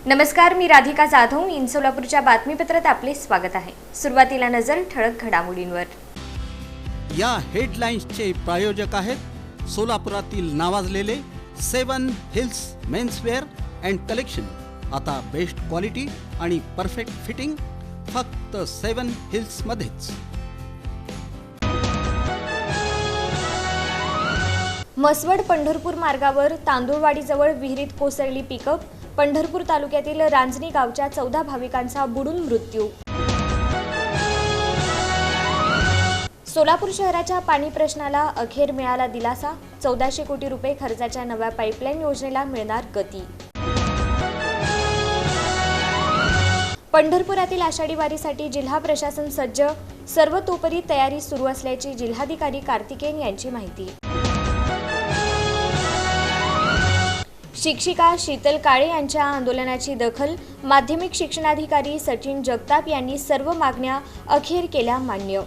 नमस्कार, मी राधिका जाधव. इन सोलापूरच्या बातमीपत्रात आपले स्वागत आहे. सुरुवातीला नजर ठळक घडामोडींवर. या हेडलाईन्सचे प्रायोजक आहेत सोलापुरातील नावाजलेले 7 हिल्स मेन्सवेअर अँड कलेक्शन. आता बेस्ट क्वालिटी आणि परफेक्ट फिटिंग फक्त 7 हिल्स मध्येच. मसवड पंढरपूर मार्गावर तांदूळवाडीजवळ विहिरीत कोसळली पिकअप. पंढरपूर तालुक्यातील रांजणी गावच्या 14 भाविकांचा बुडून मृत्यू. सोलापूर शहराच्या पाणी प्रश्नाला अखेर मिळाला दिलासा. 1400 कोटी रुपये खर्चाच्या नव्या पाईपलाईन योजनेला मिळणार गती. पंढरपुरातील आषाढी वारीसाठी जिल्हा प्रशासन सज्ज. सर्वतोपरी तयारी सुरू असल्याची जिल्हाधिकारी कार्तिकेन यांची माहिती. शिक्षिका शीतल काळे यांच्या आंदोलनाची दखल. माध्यमिक शिक्षणाधिकारी सचिन जगताप यांनी सर्व मागण्या अखेर केल्या मान्य.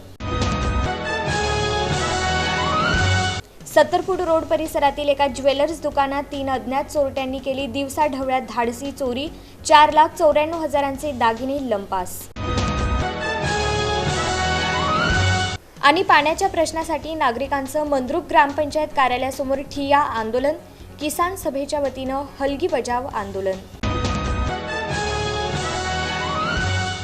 70 फूट रोड परिसरातील एका ज्वेलर्स दुकानात 3 अज्ञात चोरट्यांनी केली दिवसाढवळ्यात धाडसी चोरी. 4,94,000चे दागिने लंपास. आणि पाण्याच्या प्रश्नासाठी नागरिकांचं मंद्रुप ग्रामपंचायत कार्यालयासमोर ठिय्या आंदोलन. किसान सभेच्या वतीनं हलगी बजाव आंदोलन.